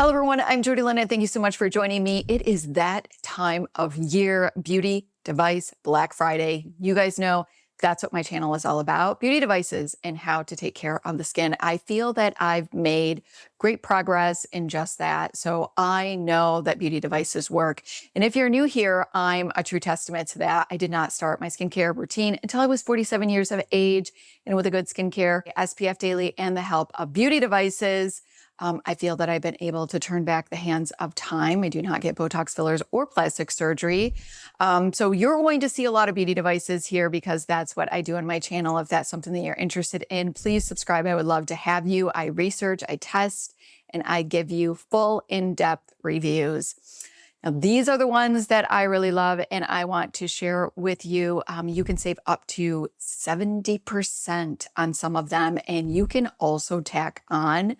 Hello everyone, I'm Jodylynn and thank you so much for joining me. It is that time of year, beauty device Black Friday. You guys know that's what my channel is all about, beauty devices and how to take care of the skin. I feel that I've made great progress in just that. So I know that beauty devices work. And if you're new here, I'm a true testament to that. I did not start my skincare routine until I was 47 years of age. And with a good skincare, SPF daily, and the help of beauty devices, I feel that I've been able to turn back the hands of time. I do not get Botox fillers or plastic surgery. So you're going to see a lot of beauty devices here because that's what I do on my channel. If that's something that you're interested in, please subscribe. I would love to have you. I research, I test, and I give you full in-depth reviews. Now, these are the ones that I really love and I want to share with you. You can save up to 70% on some of them, and you can also tack on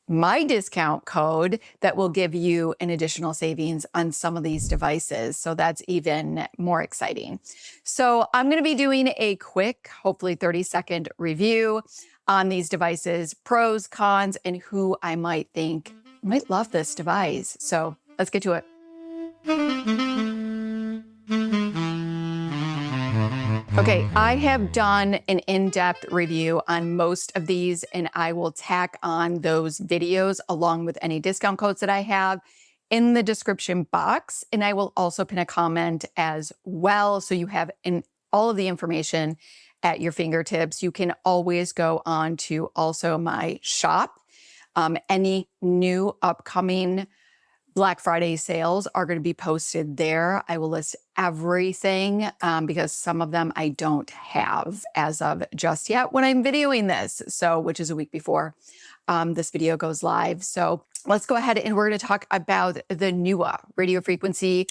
my discount code that will give you an additional savings on some of these devices. So that's even more exciting. So I'm going to be doing a quick, hopefully 30-second review on these devices, pros, cons, and who I might think might love this device. So let's get to it. Okay, I have done an in-depth review on most of these, and I will tack on those videos along with any discount codes that I have in the description box. And I will also pin a comment as well, so you have all of the information at your fingertips. You can always go on to also my shop. Any new upcoming Black Friday sales are going to be posted there. I will list everything because some of them I don't have as of just yet when I'm videoing this, so which is a week before this video goes live. So let's go ahead and we're going to talk about the NEWA Radio Frequency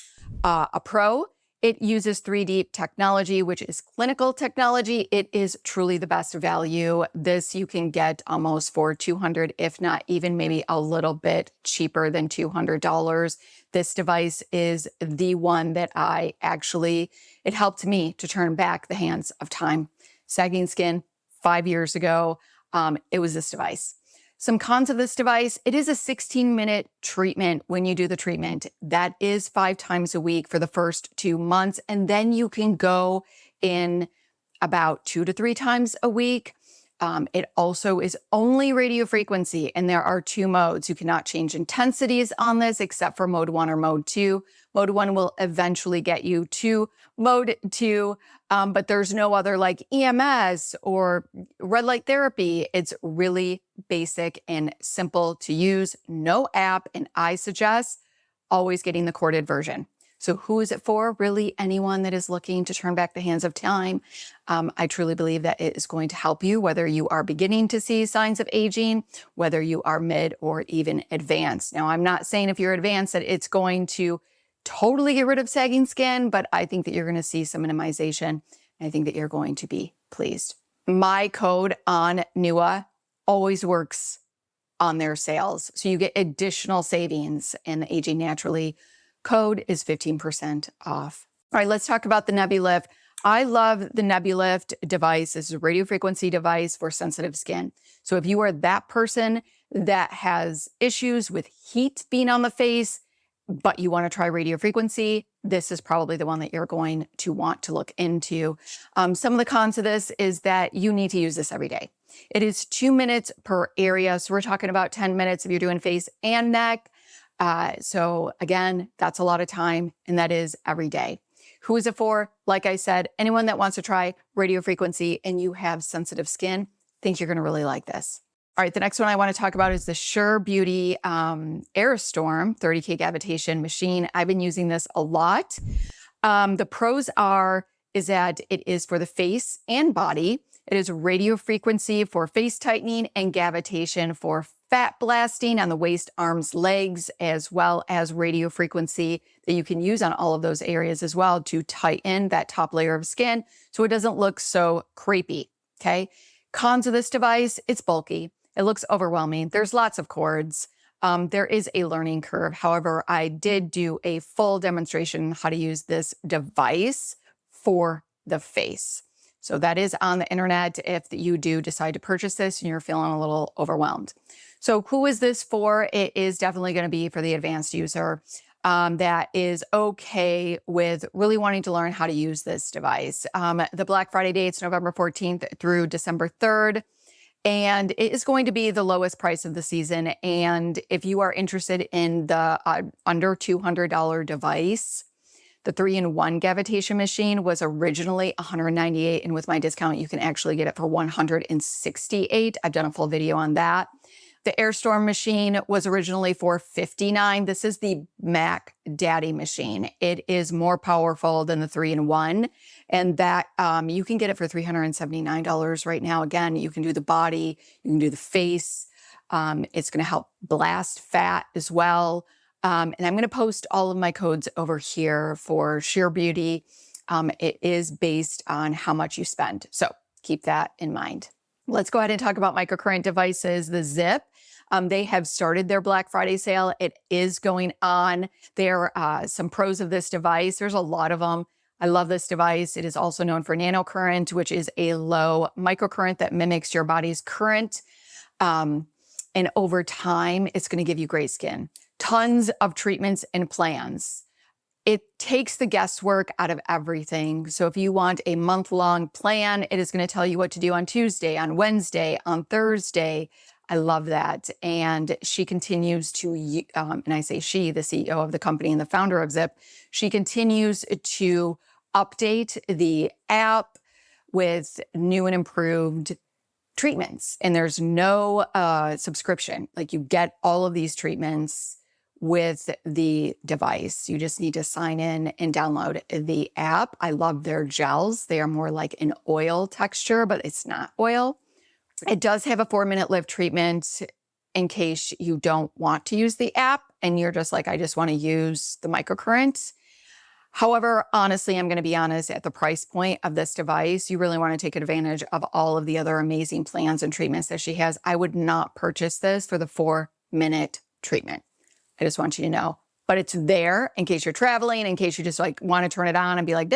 Pro. It uses 3D technology, which is clinical technology. It is truly the best value. This you can get almost for $200, if not even maybe a little bit cheaper than $200. This device is the one that it helped me to turn back the hands of time. Sagging skin 5 years ago, it was this device. Some cons of this device: it is a 16-minute treatment when you do the treatment. That is 5 times a week for the first 2 months. And then you can go in about 2 to 3 times a week. It also is only radio frequency, and there are 2 modes. You cannot change intensities on this except for mode 1 or mode 2. Mode 1 will eventually get you to mode 2, but there's no other like EMS or red light therapy. It's really basic and simple to use, no app, and I suggest always getting the corded version. So who is it for? Really anyone that is looking to turn back the hands of time. I truly believe that it is going to help you, whether you are beginning to see signs of aging, whether you are mid or even advanced. Now, I'm not saying if you're advanced that it's going to totally get rid of sagging skin, but I think that you're going to see some minimization. And I think that you're going to be pleased. My code on NEWA always works on their sales. So you get additional savings, and the Aging Naturally code is 15% off. All right, let's talk about the Nebulyft. I love the Nebulyft device. This is a radio frequency device for sensitive skin. So if you are that person that has issues with heat being on the face, but you want to try radio frequency, this is probably the one that you're going to want to look into. Some of the cons of this is that you need to use this every day. It is 2 minutes per area. So we're talking about 10 minutes if you're doing face and neck. So again, that's a lot of time, and that is every day. Who is it for? Like I said, anyone that wants to try radio frequency and you have sensitive skin, I think you're going to really like this. All right, the next one I want to talk about is the Surebeauty Aristorm 30K Cavitation machine. I've been using this a lot. The pros is that it is for the face and body. It is radio frequency for face tightening and cavitation for fat blasting on the waist, arms, legs, as well as radio frequency that you can use on all of those areas as well to tighten that top layer of skin so it doesn't look so crepey, okay? Cons of this device: it's bulky. It looks overwhelming. There's lots of cords. There is a learning curve. However, I did do a full demonstration on how to use this device for the face. So that is on the internet if you do decide to purchase this and you're feeling a little overwhelmed. So who is this for? It is definitely going to be for the advanced user that is okay with really wanting to learn how to use this device. The Black Friday date's November 14th through December 3rd. And it is going to be the lowest price of the season. And if you are interested in the under $200 device, the 3-in-1 Cavitation machine was originally $198, and with my discount, you can actually get it for $168. I've done a full video on that. The Aristorm machine was originally for $59. This is the Mac Daddy machine. It is more powerful than the 3-in-1, and that you can get it for $379 right now. Again, you can do the body, you can do the face. It's going to help blast fat as well. And I'm going to post all of my codes over here for Surebeauty. It is based on how much you spend. So keep that in mind. Let's go ahead and talk about microcurrent devices. The ZIIP, they have started their Black Friday sale. It is going on. There are some pros of this device. There's a lot of them. I love this device. It is also known for nanocurrent, which is a low microcurrent that mimics your body's current. And over time, it's going to give you great skin. Tons of treatments and plans. It takes the guesswork out of everything. So if you want a month-long plan, it is going to tell you what to do on Tuesday, on Wednesday, on Thursday. I love that. And she continues to, and I say she, the CEO of the company and the founder of ZIIP, she continues to update the app with new and improved treatments. And there's no subscription. Like, you get all of these treatments with the device. You just need to sign in and download the app. I love their gels. They are more like an oil texture, but it's not oil. It does have a 4-minute lift treatment in case you don't want to use the app and you're just like, I just want to use the microcurrent. However, honestly, I'm going to be honest, at the price point of this device, you really want to take advantage of all of the other amazing plans and treatments that she has. I would not purchase this for the 4-minute treatment. I just want you to know, but it's there in case you're traveling, in case you just like want to turn it on and be like,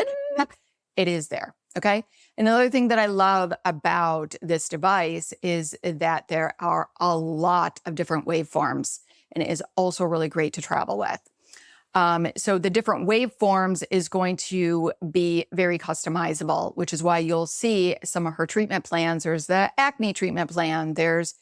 it is there. Okay. Another thing that I love about this device is that there are a lot of different waveforms, and it is also really great to travel with. So the different waveforms is going to be very customizable, which is why you'll see some of her treatment plans. There's the acne treatment plan. There's,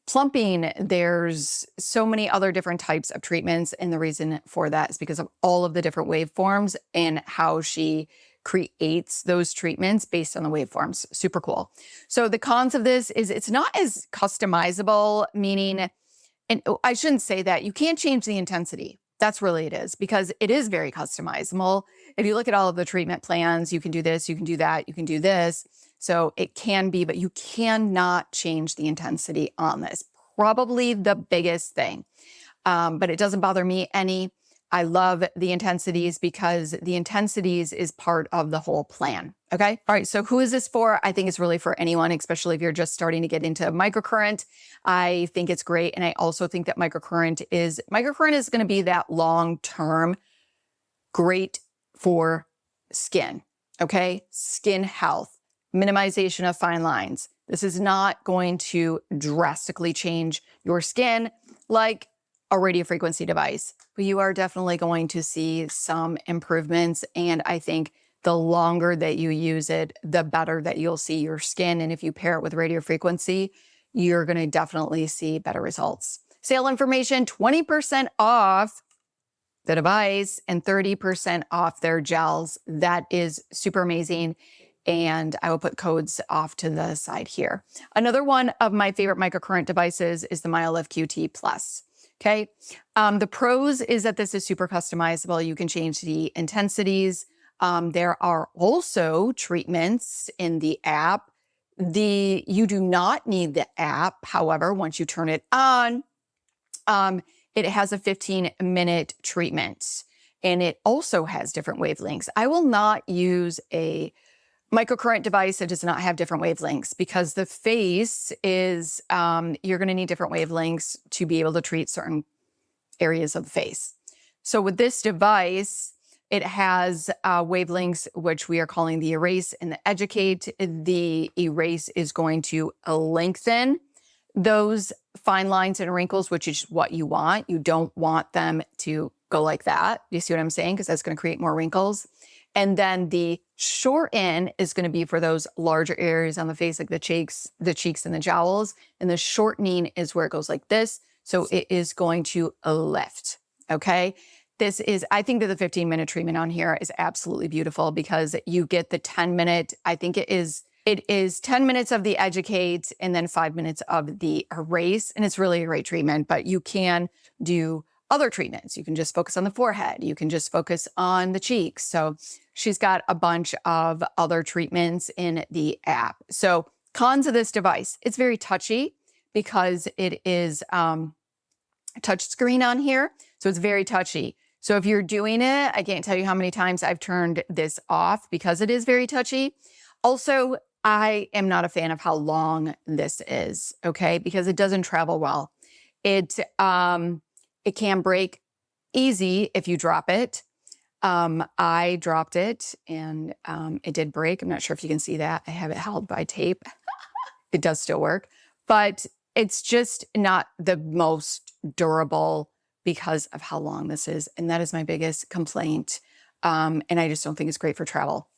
plumping, there's so many other different types of treatments. And the reason for that is because of all of the different waveforms and how she creates those treatments based on the waveforms. Super cool. So the cons of this is it's not as customizable, meaning, and I shouldn't say that, you can't change the intensity. That's really it is, because it is very customizable. If you look at all of the treatment plans, you can do this, you can do that, you can do this. So it can be, but you cannot change the intensity on this. Probably the biggest thing, but it doesn't bother me any. I love the intensities because the intensities is part of the whole plan. Okay. All right. So who is this for? I think it's really for anyone, especially if you're just starting to get into microcurrent. I think it's great. And I also think that microcurrent is going to be that long-term great for skin. Okay. Skin health, minimization of fine lines. This is not going to drastically change your skin like a radiofrequency device, but you are definitely going to see some improvements. And I think the longer that you use it, the better that you'll see your skin. And if you pair it with radiofrequency, you're going to definitely see better results. Sale information, 20% off the device and 30% off their gels. That is super amazing. And I will put codes off to the side here. Another one of my favorite microcurrent devices is the Myolift QT Plus. Okay. The pros is that this is super customizable. You can change the intensities. There are also treatments in the app. You do not need the app. However, once you turn it on, it has a 15-minute treatment, and it also has different wavelengths. I will not use a microcurrent device that does not have different wavelengths, because the face is, you're going to need different wavelengths to be able to treat certain areas of the face. So with this device, it has wavelengths, which we are calling the erase and the educate. The erase is going to lengthen those fine lines and wrinkles, which is what you want. You don't want them to go like that. You see what I'm saying? Because that's going to create more wrinkles. And then the shorten is going to be for those larger areas on the face, like the cheeks and the jowls. And the shortening is where it goes like this. So it is going to lift. Okay. This is, I think that the 15-minute treatment on here is absolutely beautiful because you get the 10-minute, I think it is 10 minutes of the educate and then 5 minutes of the erase. And it's really a great treatment, but you can do other treatments. You can just focus on the forehead. You can just focus on the cheeks. So she's got a bunch of other treatments in the app. So cons of this device, it's very touchy because it is touch screen on here. So it's very touchy. So if you're doing it, I can't tell you how many times I've turned this off because it is very touchy. Also, I am not a fan of how long this is, okay? Because it doesn't travel well. It can break easy if you drop it. I dropped it and it did break. I'm not sure if you can see that. I have it held by tape. It does still work, but it's just not the most durable because of how long this is. And that is my biggest complaint. And I just don't think it's great for travel.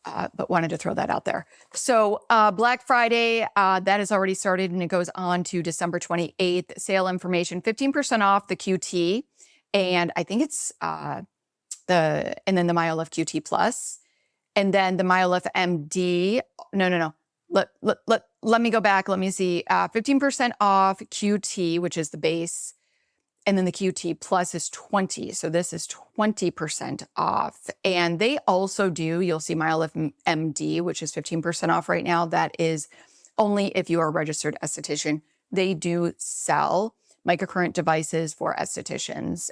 But wanted to throw that out there. So Black Friday, that has already started and it goes on to December 28th. Sale information, 15% off the QT. And I think it's and then the Myolift QT Plus. And then the Myolift MD. No. Let me go back. Let me see. 15% off QT, which is the base. And then the QT Plus is 20. So this is 20% off. And they also do, you'll see Myolift MD, which is 15% off right now. That is only if you are a registered esthetician. They do sell microcurrent devices for estheticians.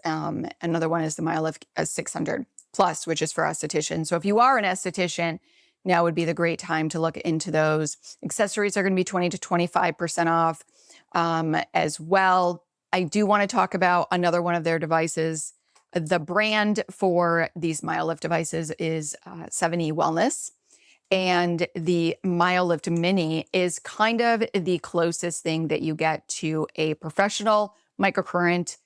Another one is the Myolift 600 Plus, which is for estheticians. So if you are an esthetician, now would be the great time to look into those. Accessories are going to be 20 to 25% off as well. I do want to talk about another one of their devices. The brand for these Myolift devices is 7E Wellness. And the Myolift Mini is kind of the closest thing that you get to a professional microcurrent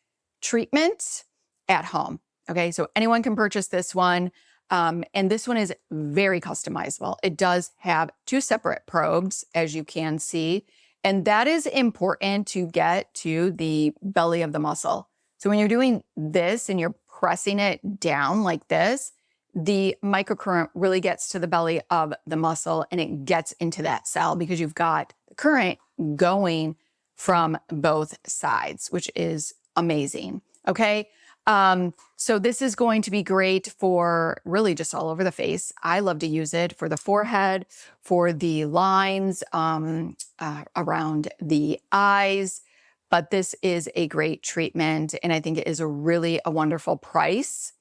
treatment at home. Okay, so anyone can purchase this one. And this one is very customizable. It does have 2 separate probes, as you can see. And that is important to get to the belly of the muscle. So when you're doing this and you're pressing it down like this, the microcurrent really gets to the belly of the muscle and it gets into that cell because you've got the current going from both sides, which is amazing. Okay. So this is going to be great for really just all over the face. I love to use it for the forehead, for the lines around the eyes, but this is a great treatment and I think it is a wonderful price.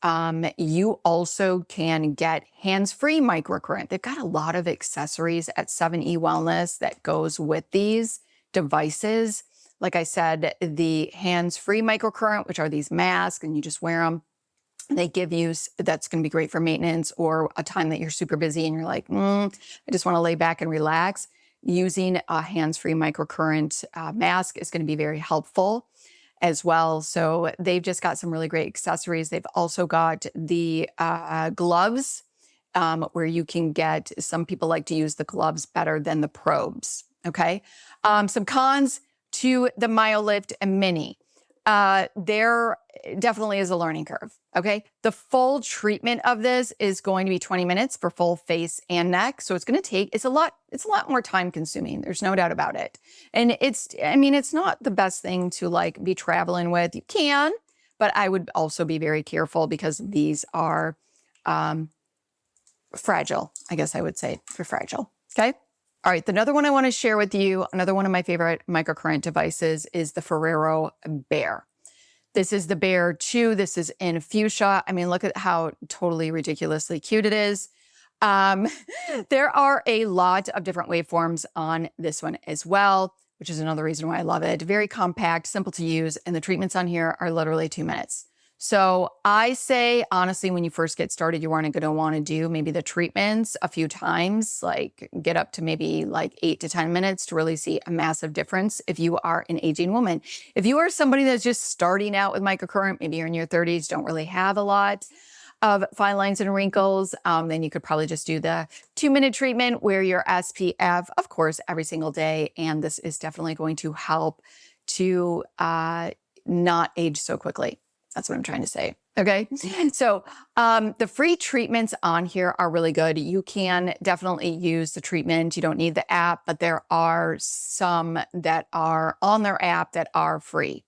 You also can get hands-free microcurrent. They've got a lot of accessories at 7E Wellness that goes with these devices. Like I said, the hands-free microcurrent, which are these masks, and you just wear them. They give you, that's going to be great for maintenance or a time that you're super busy and you're like, I just want to lay back and relax. Using a hands-free microcurrent mask is going to be very helpful as well. So they've just got some really great accessories. They've also got the gloves where you can get, some people like to use the gloves better than the probes. Okay. Some cons to the Myolift Mini. There definitely is a learning curve, okay? The full treatment of this is going to be 20 minutes for full face and neck. So it's going to take, it's a lot more time consuming. There's no doubt about it. And it's not the best thing to like be traveling with. You can, but I would also be very careful because these are fragile, I guess I would say. They're fragile, okay? All right, another one I want to share with you, another one of my favorite microcurrent devices is the Foreo Bear. This is the Bear 2. This is in fuchsia. I mean, look at how totally ridiculously cute it is. There are a lot of different waveforms on this one as well, which is another reason why I love it. Very compact, simple to use, and the treatments on here are literally 2 minutes. So I say, honestly, when you first get started, you aren't going to want to do maybe the treatments a few times, like get up to maybe like 8 to 10 minutes to really see a massive difference if you are an aging woman. If you are somebody that's just starting out with microcurrent, maybe you're in your 30s, don't really have a lot of fine lines and wrinkles, then you could probably just do the 2-minute treatment where your SPF, of course, every single day. And this is definitely going to help to not age so quickly. That's what I'm trying to say. Okay. So the free treatments on here are really good. You can definitely use the treatment. You don't need the app, but there are some that are on their app that are free.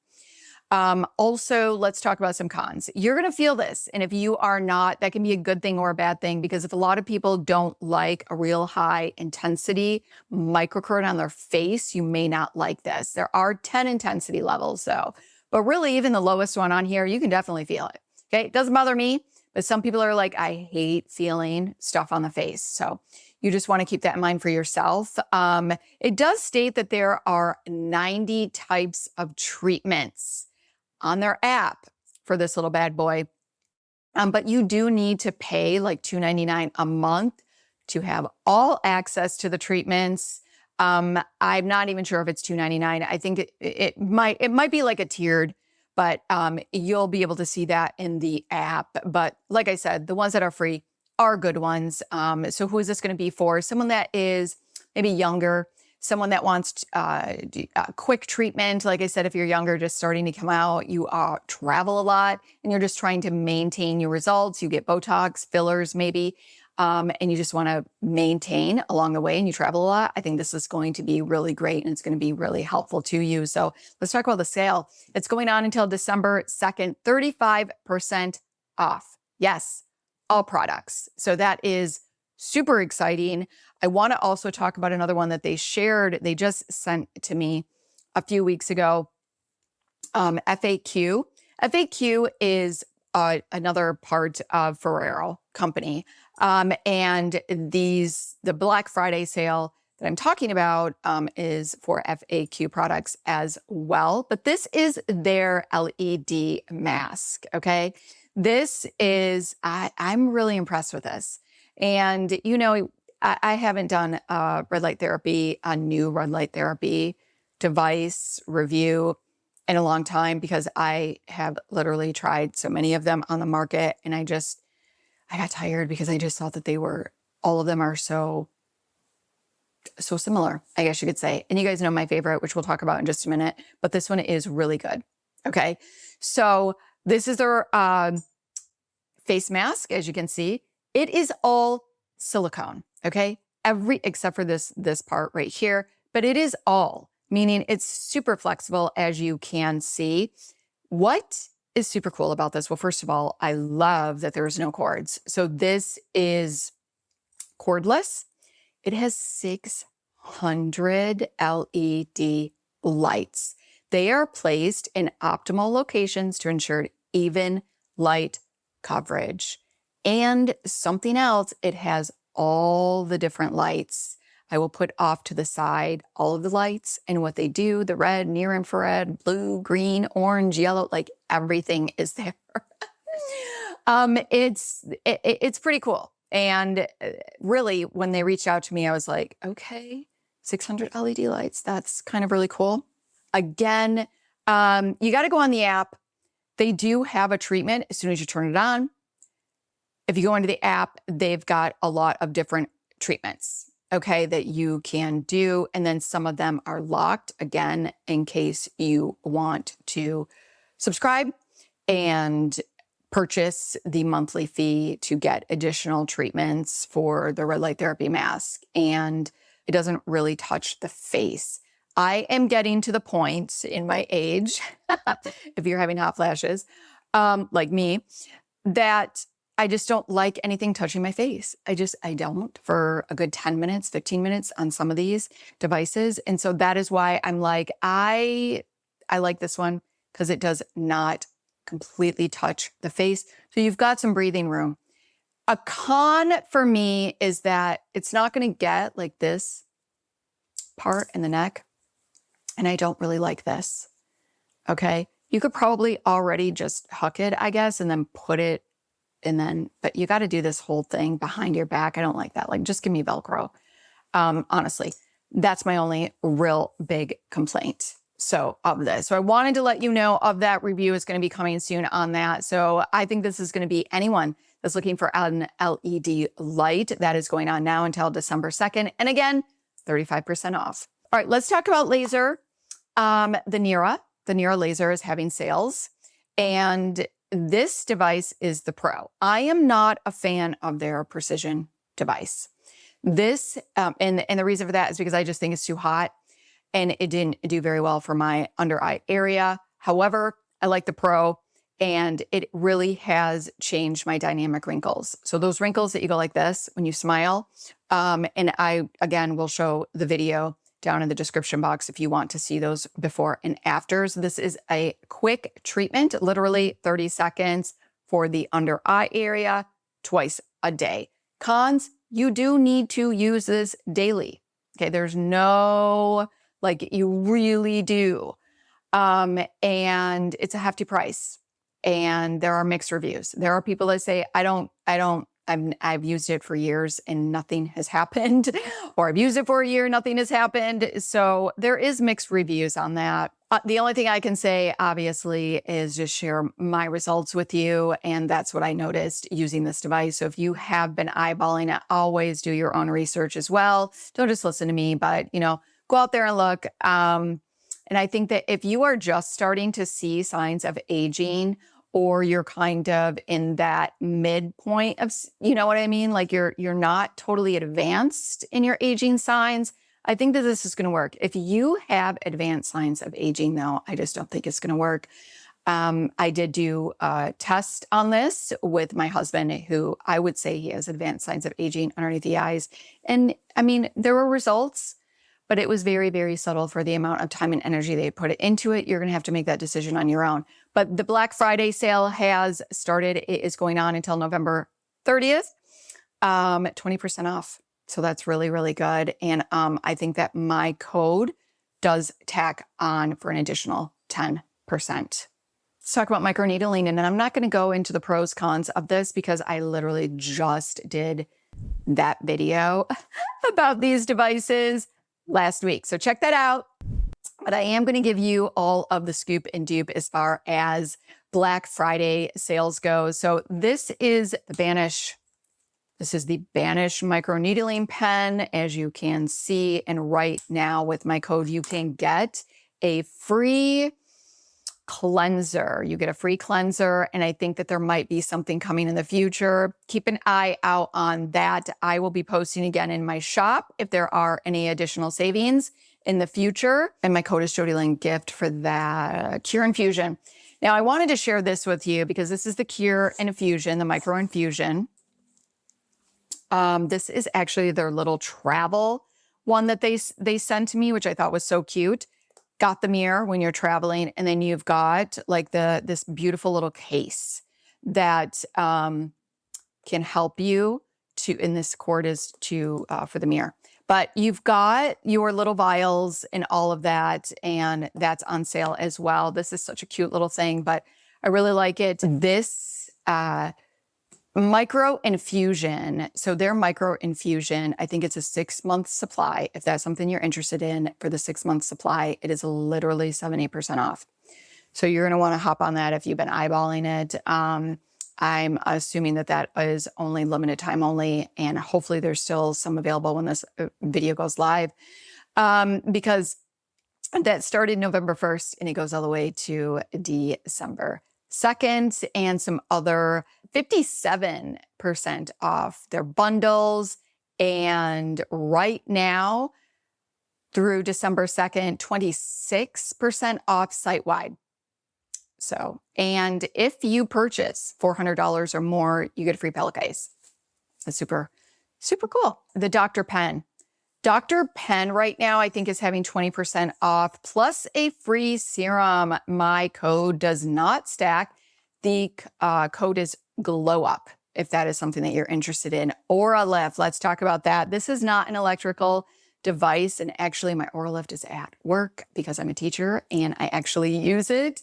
Also, let's talk about some cons. You're going to feel this. And if you are not, that can be a good thing or a bad thing, because if a lot of people don't like a real high intensity microcurrent on their face, you may not like this. There are 10 intensity levels though. But really, even the lowest one on here, you can definitely feel it. Okay, it doesn't bother me, but some people are like, I hate feeling stuff on the face. So you just want to keep that in mind for yourself. It does state that there are 90 types of treatments on their app for this little bad boy. But you do need to pay like $2.99 a month to have all access to the treatments. I'm not even sure if it's $2.99. I think it might be like a tiered, but you'll be able to see that in the app. But like I said, the ones that are free are good ones. So who is this going to be for? Someone that is maybe younger, someone that wants a quick treatment. Like I said, if you're younger, just starting to come out, you travel a lot and you're just trying to maintain your results. You get Botox, fillers maybe. And you just want to maintain along the way and you travel a lot, I think this is going to be really great and it's going to be really helpful to you. So let's talk about the sale. It's going on until December 2nd, 35% off. Yes, all products. So that is super exciting. I want to also talk about another one that they shared. They just sent to me a few weeks ago. FAQ. FAQ is another part of Foreo company. And the Black Friday sale that I'm talking about is for FAQ products as well. But this is their LED mask, okay? This is, I'm really impressed with this. And, you know, I haven't done red light therapy, a new red light therapy device review in a long time because I have literally tried so many of them on the market and I got tired because I just thought that all of them are so similar, I guess you could say. And you guys know my favorite, which we'll talk about in just a minute, but this one is really good. Okay. So this is their face mask. As you can see, it is all silicone. Okay. Except for this part right here, but it is all, meaning it's super flexible as you can see. What is super cool about this? Well, first of all, I love that there's no cords. So this is cordless. It has 600 LED lights. They are placed in optimal locations to ensure even light coverage. And something else, it has all the different lights. I will put off to the side all of the lights and what they do, the red, near infrared, blue, green, orange, yellow, like everything is there. It's pretty cool. And really, when they reached out to me, I was like, okay, 600 LED lights. That's kind of really cool. Again, you got to go on the app. They do have a treatment as soon as you turn it on. If you go into the app, they've got a lot of different treatments, okay, that you can do. And then some of them are locked, again, in case you want to subscribe and purchase the monthly fee to get additional treatments for the red light therapy mask. And it doesn't really touch the face. I am getting to the point in my age, if you're having hot flashes, like me, that I just don't like anything touching my face. I don't for a good 10 minutes, 15 minutes on some of these devices. And so that is why I'm like, I like this one because it does not completely touch the face. So you've got some breathing room. A con for me is that it's not going to get like this part in the neck. And I don't really like this. Okay. You could probably already just hook it, I guess, and then put it but you got to do this whole thing behind your back. I don't like that. Like, just give me Velcro. Honestly, that's my only real big complaint. So of this. So I wanted to let you know of that review is going to be coming soon on that. So I think this is going to be anyone that's looking for an LED light. That is going on now until December 2nd. And again, 35% off. All right, let's talk about laser. The Nira Laser is having sales. And this device is the Pro. I am not a fan of their precision device. This, and the reason for that is because I just think it's too hot and it didn't do very well for my under eye area. However, I like the Pro and it really has changed my dynamic wrinkles. So those wrinkles that you go like this when you smile, and I, again, will show the video down in the description box if you want to see those before and afters. This is a quick treatment, literally 30 seconds for the under eye area twice a day. Cons, you do need to use this daily. Okay, there's no, like, you really do. And it's a hefty price. And there are mixed reviews. There are people that say, I've used it for years and nothing has happened, or I've used it for a year, nothing has happened. So there is mixed reviews on that. The only thing I can say, obviously, is just share my results with you. And that's what I noticed using this device. So if you have been eyeballing it, always do your own research as well. Don't just listen to me, but, you know, go out there and look. And I think that if you are just starting to see signs of aging, or you're kind of in that midpoint of, you know what I mean? Like you're not totally advanced in your aging signs, I think that this is going to work. If you have advanced signs of aging, though, I just don't think it's going to work. I did do a test on this with my husband, who I would say he has advanced signs of aging underneath the eyes. And I mean, there were results, but it was very, very subtle for the amount of time and energy they put into it. You're going to have to make that decision on your own. But the Black Friday sale has started. It is going on until November 30th, 20% off. So that's really, really good. And I think that my code does tack on for an additional 10%. Let's talk about microneedling. And I'm not going to go into the pros, cons of this because I literally just did that video about these devices last week. So check that out. But I am going to give you all of the scoop and dupe as far as Black Friday sales go. So this is the Banish. This is the Banish Microneedling pen, as you can see. And right now with my code, you can get a free cleanser. You get a free cleanser. And I think that there might be something coming in the future. Keep an eye out on that. I will be posting again in my shop if there are any additional savings in the future. And my code is Jodylynn gift for that Qure Infusion. Now I wanted to share this with you because this is the Qure Infusion, the Microinfusion. This is actually their little travel one that they sent to me, which I thought was so cute. Got the mirror when you're traveling, and then you've got like this beautiful little case that can help you to, and this cord is to for the mirror. But you've got your little vials and all of that, and that's on sale as well. This is such a cute little thing, but I really like it. This Microinfusion, so their Microinfusion, I think it's a 6-month supply. If that's something you're interested in for the 6-month supply, it is literally 70% off. So you're going to want to hop on that if you've been eyeballing it. I'm assuming that that is only limited time only, and hopefully there's still some available when this video goes live, because that started November 1st and it goes all the way to December 2nd, and some other 57% off their bundles. And right now through December 2nd, 26% off site-wide. So, and if you purchase $400 or more, you get a free pellet case. That's super, super cool. The Dr. Pen. Dr. Pen right now, I think, is having 20% off plus a free serum. My code does not stack. The code is Glow Up, if that is something that you're interested in. Oralift, let's talk about that. This is not an electrical device, and actually my Oralift is at work because I'm a teacher and I actually use it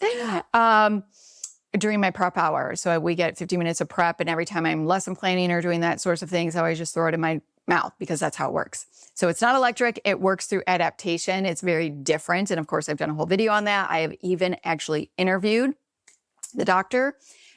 during my prep hour. So we get 50 minutes of prep, and every time I'm lesson planning or doing that sorts of things, I always just throw it in my mouth because that's how it works. So it's not electric. It works through adaptation. It's very different. And of course, I've done a whole video on that. I have even actually interviewed the doctor,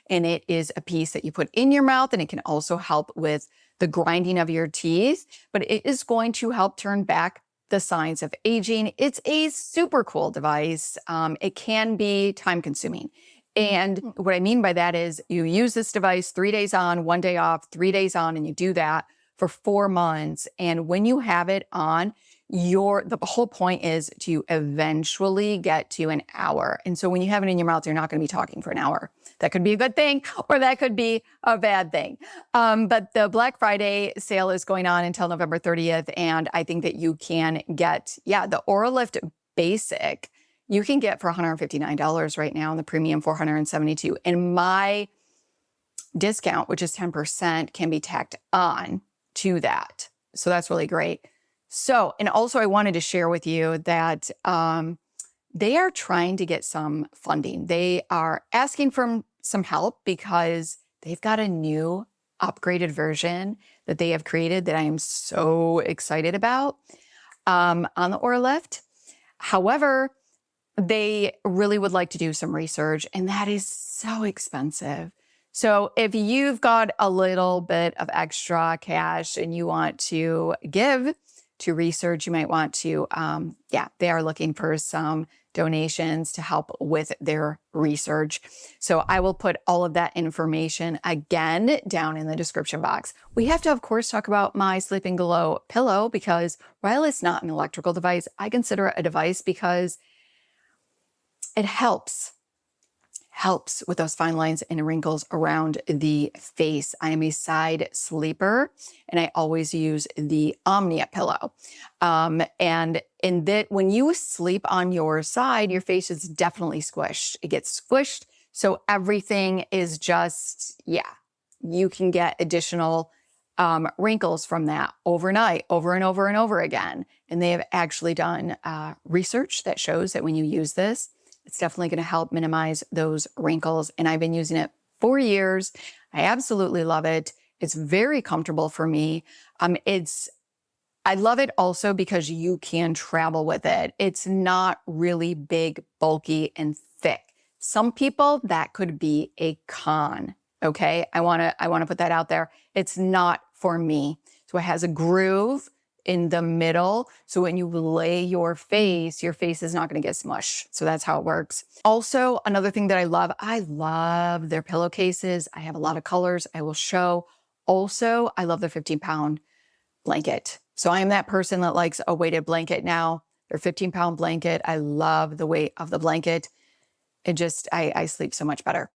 and it is a piece that you put in your mouth, and it can also help with the grinding of your teeth, but it is going to help turn back the signs of aging. It's a super cool device. It can be time consuming. And what I mean by that is you use this device 3 days on, 1 day off, 3 days on, and you do that for 4 months. And when you have it on, the whole point is to eventually get to an hour. And so when you have it in your mouth, you're not going to be talking for an hour. That could be a good thing, or that could be a bad thing. But the Black Friday sale is going on until November 30th. And I think that you can get, the Oralift Basic, you can get for $159 right now, and the premium $472. And my discount, which is 10%, can be tacked on to that. So that's really great. So, and also I wanted to share with you that they are trying to get some funding. They are asking for some help because they've got a new upgraded version that they have created that I am so excited about on the Oralift. However, they really would like to do some research, and that is so expensive. So if you've got a little bit of extra cash and you want to give to research, you might want to, they are looking for some donations to help with their research. So I will put all of that information again down in the description box. We have to, of course, talk about my Sleeping Glow pillow, because while it's not an electrical device, I consider it a device because it helps with those fine lines and wrinkles around the face. I am a side sleeper, and I always use the Omnia pillow. And in that, when you sleep on your side, your face is definitely squished. It gets squished, so everything is just, you can get additional wrinkles from that overnight, over and over and over again. And they have actually done research that shows that when you use this, it's definitely going to help minimize those wrinkles. And I've been using it for years. I absolutely love it. It's very comfortable for me. I love it also because you can travel with it. It's not really big, bulky, and thick. Some people, that could be a con. Okay. I want to put that out there. It's not for me. So it has a groove in the middle. So when you lay your face is not going to get smushed. So that's how it works. Also, another thing that I love their pillowcases. I have a lot of colors I will show. Also, I love their 15-pound blanket. So I am that person that likes a weighted blanket now. Their 15-pound blanket. I love the weight of the blanket. I sleep so much better.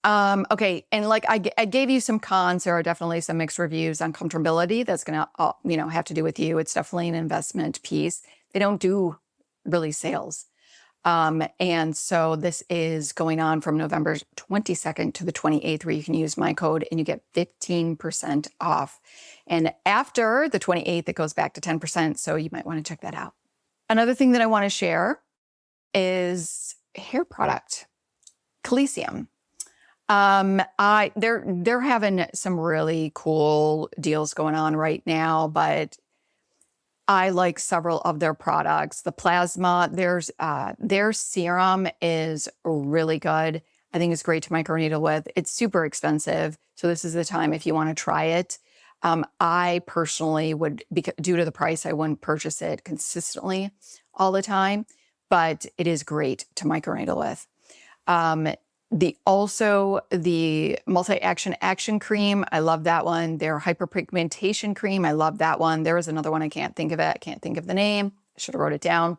Okay. And like I gave you some cons. There are definitely some mixed reviews on comfortability. That's going to, have to do with you. It's definitely an investment piece. They don't do really sales. And so this is going on from November 22nd to the 28th, where you can use my code and you get 15% off. And after the 28th, it goes back to 10%. So you might want to check that out. Another thing that I want to share is hair product, Calecim. They're having some really cool deals going on right now, but I like several of their products. The plasma, their serum is really good. I think it's great to microneedle with. It's super expensive. So this is the time if you want to try it. I personally would, due to the price, I wouldn't purchase it consistently all the time, but it is great to microneedle with. The multi-action action cream, I love that one. Their hyperpigmentation cream, I love that one. There is another one, I can't think of it. I can't think of the name. I should have wrote it down.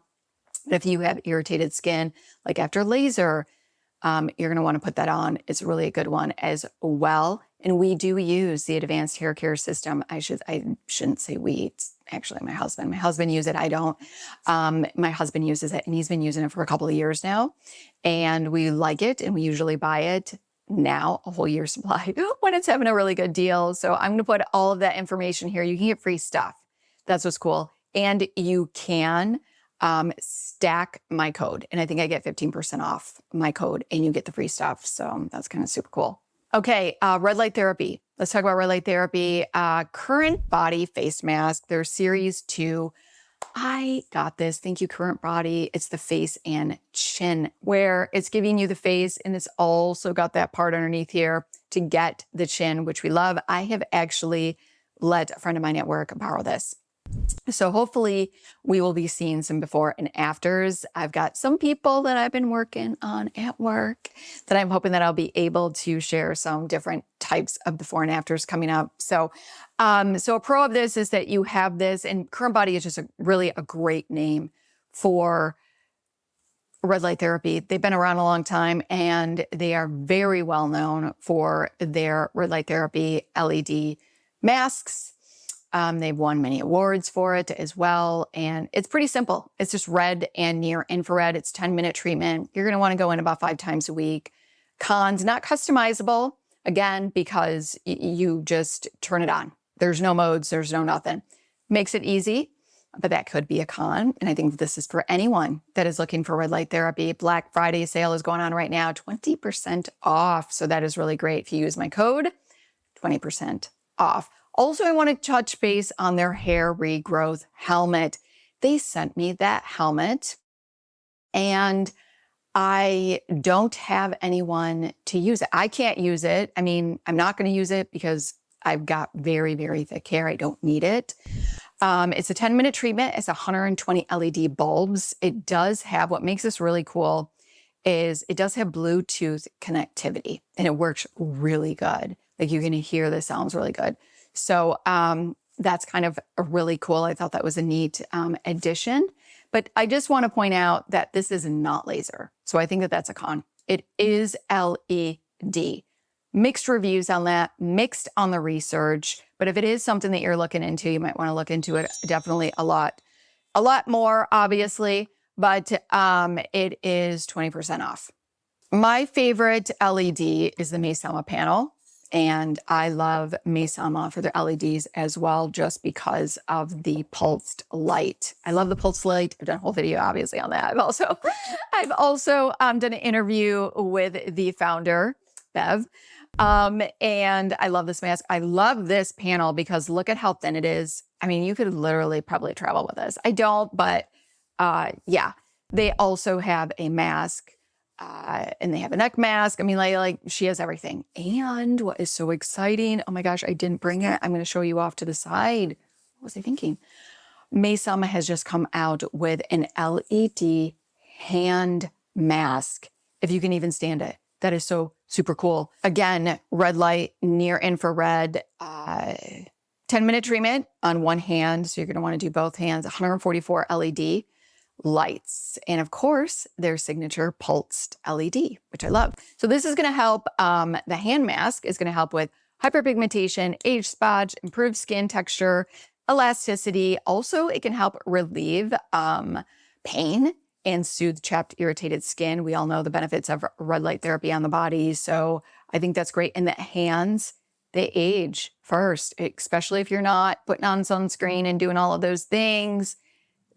But if you have irritated skin, like after laser, you're going to want to put that on. It's really a good one as well. And we do use the advanced hair care system. I shouldn't say we. It's actually my husband. My husband uses it. I don't. My husband uses it, and he's been using it for a couple of years now. And we like it, and we usually buy it now, a whole year's supply, when it's having a really good deal. So I'm going to put all of that information here. You can get free stuff. That's what's cool. And you can stack my code. And I think I get 15% off my code and you get the free stuff. So that's kind of super cool. Okay, red light therapy. Let's talk about red light therapy. Currentbody face mask, their series 2. I got this. Thank you, Currentbody. It's the face and chin, where it's giving you the face and it's also got that part underneath here to get the chin, which we love. I have actually let a friend of mine at work borrow this. So hopefully we will be seeing some before and afters. I've got some people that I've been working on at work that I'm hoping that I'll be able to share some different types of before and afters coming up. So a pro of this is that you have this, and Currentbody is just really a great name for red light therapy. They've been around a long time and they are very well known for their red light therapy LED masks. They've won many awards for it as well. And it's pretty simple. It's just red and near infrared. It's 10-minute treatment. You're going to want to go in about 5 times a week. Cons, not customizable, again, because you just turn it on. There's no modes. There's no nothing. Makes it easy, but that could be a con. And I think this is for anyone that is looking for red light therapy. Black Friday sale is going on right now, 20% off. So that is really great. If you use my code, 20% off. Also, I want to touch base on their hair regrowth helmet. They sent me that helmet and I don't have anyone to use it. I can't use it. I mean, I'm not going to use it because I've got very, very thick hair. I don't need it. It's a 10-minute treatment. It's 120 LED bulbs. It does have, what makes this really cool is it does have Bluetooth connectivity and it works really good. Like you're going to hear the sounds really good. So that's kind of really cool. I thought that was a neat addition. But I just want to point out that this is not laser. So I think that that's a con. It is LED. Mixed reviews on that, mixed on the research. But if it is something that you're looking into, you might want to look into it definitely a lot more, obviously. But it is 20% off. My favorite LED is the Maysama panel. And I love Maysama for their LEDs as well, just because of the pulsed light. I love the pulsed light. I've done a whole video, obviously, on that. I've also done an interview with the founder, Bev. And I love this mask. I love this panel because look at how thin it is. I mean, you could literally probably travel with this. I don't, but yeah. They also have a mask. And they have a neck mask. I mean, like she has everything. And what is so exciting, oh my gosh, I didn't bring it. I'm going to show you off to the side. What was I thinking? Maysama has just come out with an LED hand mask, if you can even stand it. That is so super cool. Again, red light, near infrared, 10-minute treatment on one hand. So you're going to want to do both hands, 144 LED. Lights, and of course their signature pulsed LED, which I love. So this is going to help, the hand mask is going to help with hyperpigmentation, age spots, improved skin texture, elasticity. Also, it can help relieve pain and soothe chapped, irritated skin. We all know the benefits of red light therapy on the body, so I think that's great. And the hands, they age first, especially if you're not putting on sunscreen and doing all of those things.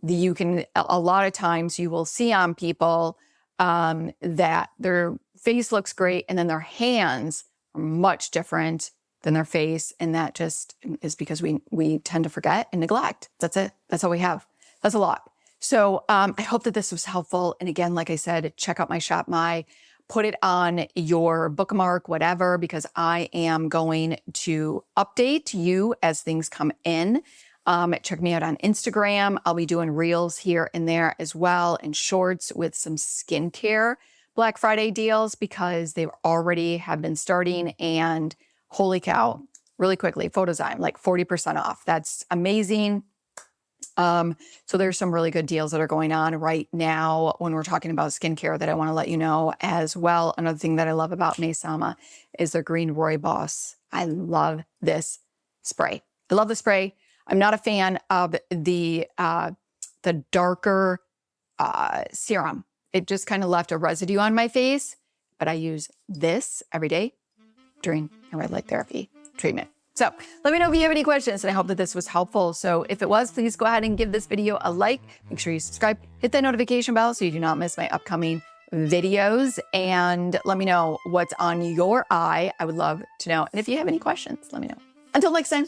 You can, a lot of times you will see on people that their face looks great and then their hands are much different than their face. And that just is because we tend to forget and neglect. That's it. That's all we have. That's a lot. So I hope that this was helpful. And again, like I said, check out my shop, put it on your bookmark, whatever, because I am going to update you as things come in. Check me out on Instagram. I'll be doing reels here and there as well, and shorts with some skincare Black Friday deals because they already have been starting. And holy cow, really quickly, Photozyme, like 40% off. That's amazing. So there's some really good deals that are going on right now when we're talking about skincare that I want to let you know as well. Another thing that I love about Maysama is their green rooibos. I love this spray. I love the spray. I'm not a fan of the darker serum. It just kind of left a residue on my face, but I use this every day during a red light therapy treatment. So let me know if you have any questions, and I hope that this was helpful. So if it was, please go ahead and give this video a like. Make sure you subscribe, hit that notification bell so you do not miss my upcoming videos, and let me know what's on your eye. I would love to know. And if you have any questions, let me know. Until next time.